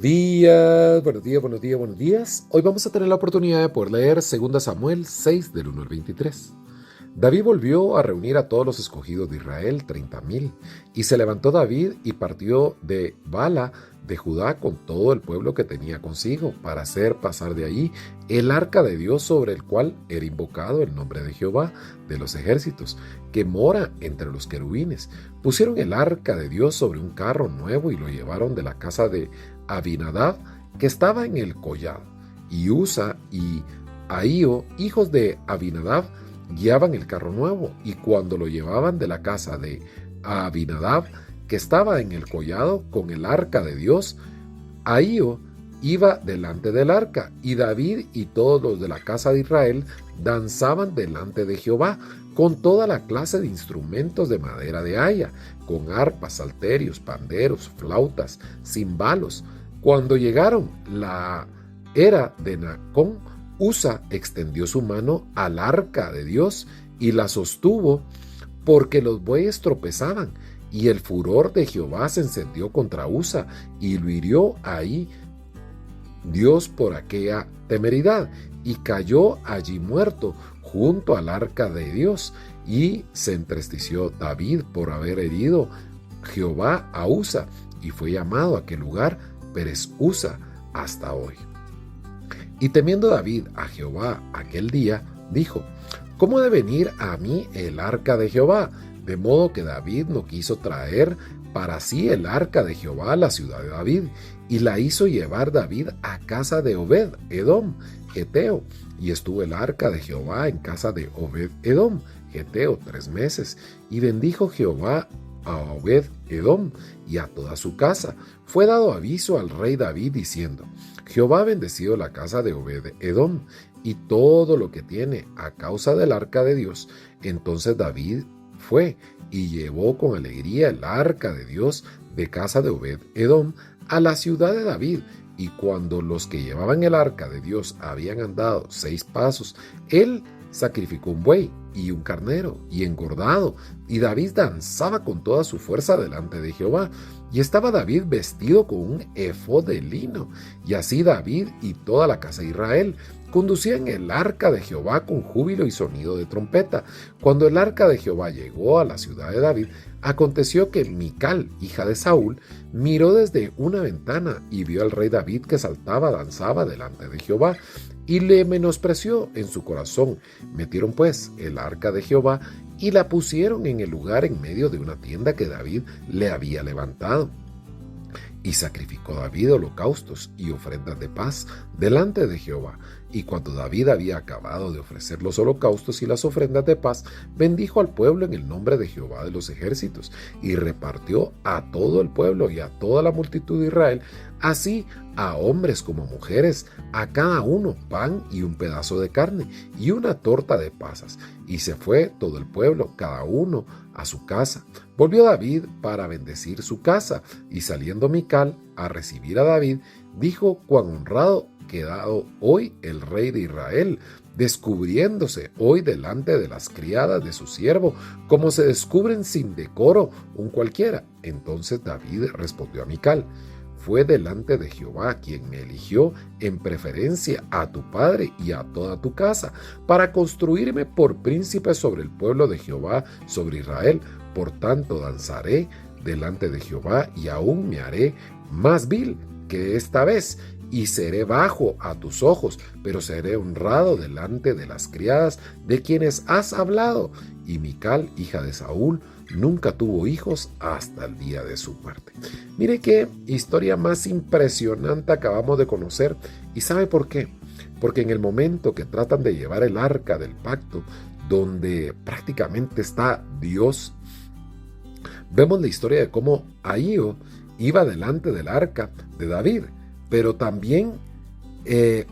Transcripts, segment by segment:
Buenos días, buenos días, buenos días, buenos días. Hoy vamos a tener la oportunidad de poder leer 2 Samuel 6 del 1 al 23. David volvió a reunir a todos los escogidos de Israel, 30,000, y se levantó David y partió de Bala de Judá con todo el pueblo que tenía consigo, para hacer pasar de allí el arca de Dios, sobre el cual era invocado el nombre de Jehová de los ejércitos, que mora entre los querubines. Pusieron el arca de Dios sobre un carro nuevo y lo llevaron de la casa de Abinadab, que estaba en el collado. Y Usa y Ahío, hijos de Abinadab, guiaban el carro nuevo, y cuando lo llevaban de la casa de Abinadab, que estaba en el collado con el arca de Dios, Ahío iba delante del arca, y David y todos los de la casa de Israel danzaban delante de Jehová con toda la clase de instrumentos de madera de haya, con arpas, salterios, panderos, flautas, cimbalos. Cuando llegaron la era de Nacón, Usa extendió su mano al arca de Dios y la sostuvo, porque los bueyes tropezaban, y el furor de Jehová se encendió contra Usa, y lo hirió ahí Dios por aquella temeridad, y cayó allí muerto junto al arca de Dios. Y se entristeció David por haber herido Jehová a Usa, y fue llamado aquel lugar Perez Usa hasta hoy. Y temiendo David a Jehová aquel día, dijo: ¿cómo ha de venir a mí el arca de Jehová? De modo que David no quiso traer para sí el arca de Jehová a la ciudad de David, y la hizo llevar David a casa de Obed Edom, Geteo. Y estuvo el arca de Jehová en casa de Obed Edom, Geteo, 3 meses. Y bendijo Jehová a Obed Edom y a toda su casa. Fue dado aviso al rey David diciendo: Jehová ha bendecido la casa de Obed Edom y todo lo que tiene a causa del arca de Dios. Entonces David fue y llevó con alegría el arca de Dios de casa de Obed Edom a la ciudad de David. Y cuando los que llevaban el arca de Dios habían andado 6 pasos, él sacrificó un buey y un carnero y engordado, y David danzaba con toda su fuerza delante de Jehová. Y estaba David vestido con un efod de lino. Y así David y toda la casa de Israel conducían el arca de Jehová con júbilo y sonido de trompeta. Cuando el arca de Jehová llegó a la ciudad de David, aconteció que Mical, hija de Saúl, miró desde una ventana y vio al rey David que saltaba, danzaba delante de Jehová, y le menospreció en su corazón. Metieron pues el arca de Jehová y la pusieron en el lugar en medio de una tienda que David le había levantado. Y sacrificó David holocaustos y ofrendas de paz delante de Jehová. Y cuando David había acabado de ofrecer los holocaustos y las ofrendas de paz, bendijo al pueblo en el nombre de Jehová de los ejércitos, y repartió a todo el pueblo y a toda la multitud de Israel, así a hombres como mujeres, a cada uno pan y un pedazo de carne y una torta de pasas. Y se fue todo el pueblo, cada uno a su casa. Volvió David para bendecir su casa, y saliendo Mical a recibir a David, dijo: cuán honrado quedado hoy el rey de Israel, descubriéndose hoy delante de las criadas de su siervo, como se descubren sin decoro un cualquiera. Entonces David respondió a Mical: fue delante de Jehová quien me eligió en preferencia a tu padre y a toda tu casa, para construirme por príncipe sobre el pueblo de Jehová, sobre Israel. Por tanto danzaré delante de Jehová, y aún me haré más vil que esta vez, y seré bajo a tus ojos, pero seré honrado delante de las criadas de quienes has hablado. Y Mical, hija de Saúl, nunca tuvo hijos hasta el día de su muerte. Mire qué historia más impresionante acabamos de conocer. ¿Y sabe por qué? Porque en el momento que tratan de llevar el arca del pacto, donde prácticamente está Dios, vemos la historia de cómo Ahío iba delante del arca de David, pero también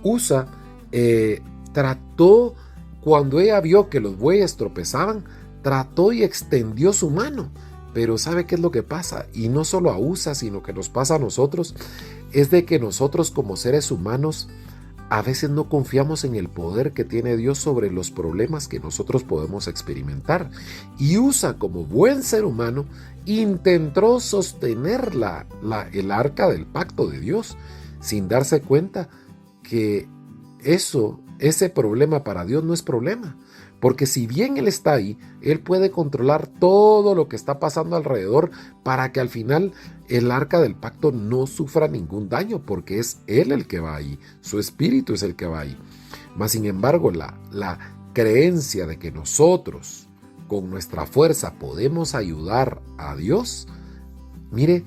Usa trató, cuando ella vio que los bueyes tropezaban, trató y extendió su mano. Pero ¿sabe qué es lo que pasa? Y no solo a Usa, sino que nos pasa a nosotros, es de que nosotros como seres humanos a veces no confiamos en el poder que tiene Dios sobre los problemas que nosotros podemos experimentar. Y Usa, como buen ser humano, intentó sostener el arca del pacto de Dios, sin darse cuenta que ese problema para Dios no es problema. Porque si bien Él está ahí, Él puede controlar todo lo que está pasando alrededor para que al final el arca del pacto no sufra ningún daño, porque es Él el que va ahí, su espíritu es el que va ahí. Mas sin embargo, la creencia de que nosotros con nuestra fuerza podemos ayudar a Dios, mire,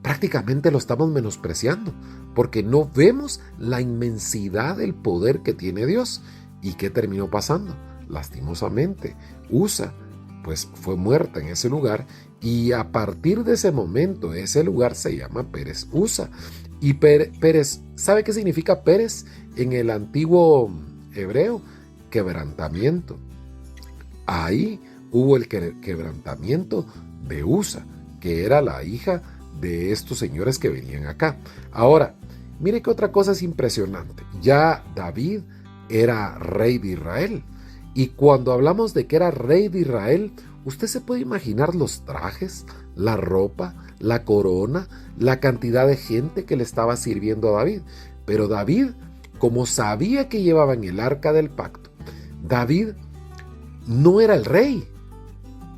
prácticamente lo estamos menospreciando, porque no vemos la inmensidad del poder que tiene Dios. ¿Y qué terminó pasando? Lastimosamente, Usa pues fue muerta en ese lugar, y a partir de ese momento ese lugar se llama Pérez Usa. Y Pérez, ¿sabe qué significa Pérez en el antiguo hebreo? Quebrantamiento. Ahí hubo el quebrantamiento de Usa, que era la hija de estos señores que venían acá. Ahora, mire que otra cosa es impresionante. Ya David era rey de Israel. Y cuando hablamos de que era rey de Israel, usted se puede imaginar los trajes, la ropa, la corona, la cantidad de gente que le estaba sirviendo a David. Pero David, como sabía que llevaban el arca del pacto, David no era el rey.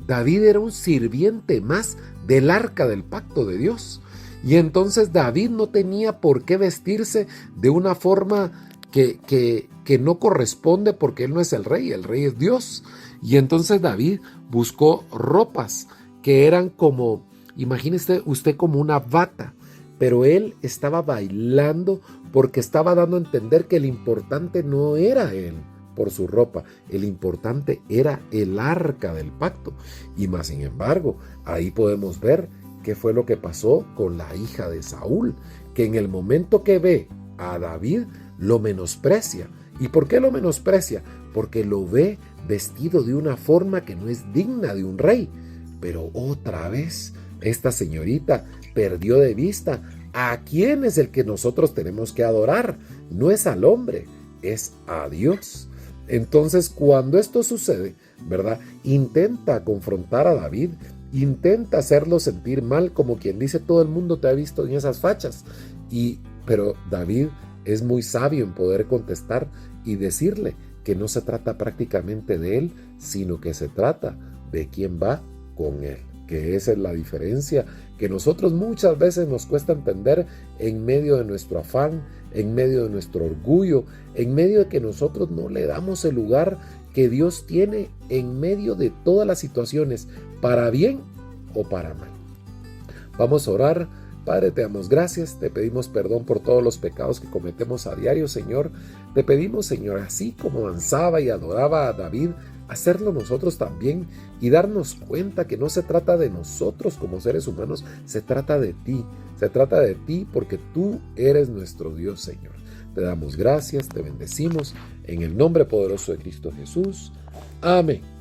David era un sirviente más del arca del pacto de Dios. Y entonces David no tenía por qué vestirse de una forma que no corresponde, porque él no es el rey es Dios. Y entonces David buscó ropas que eran como, imagínese usted, como una bata, pero él estaba bailando porque estaba dando a entender que el importante no era él por su ropa, el importante era el arca del pacto. Y más sin embargo, ahí podemos ver qué fue lo que pasó con la hija de Saúl, que en el momento que ve a David lo menosprecia. ¿Y por qué lo menosprecia? Porque lo ve vestido de una forma que no es digna de un rey. Pero otra vez, esta señorita perdió de vista a quién es el que nosotros tenemos que adorar. No es al hombre, es a Dios. Entonces, cuando esto sucede, ¿verdad? Intenta confrontar a David, intenta hacerlo sentir mal, como quien dice: todo el mundo te ha visto en esas fachas. Pero David es muy sabio en poder contestar y decirle que no se trata prácticamente de él, sino que se trata de quién va con él. Que esa es la diferencia que nosotros muchas veces nos cuesta entender en medio de nuestro afán, en medio de nuestro orgullo, en medio de que nosotros no le damos el lugar que Dios tiene en medio de todas las situaciones, para bien o para mal. Vamos a orar. Padre, te damos gracias, te pedimos perdón por todos los pecados que cometemos a diario, Señor. Te pedimos, Señor, así como danzaba y adoraba a David, hacerlo nosotros también y darnos cuenta que no se trata de nosotros como seres humanos, se trata de ti. Se trata de ti porque tú eres nuestro Dios, Señor. Te damos gracias, te bendecimos en el nombre poderoso de Cristo Jesús. Amén.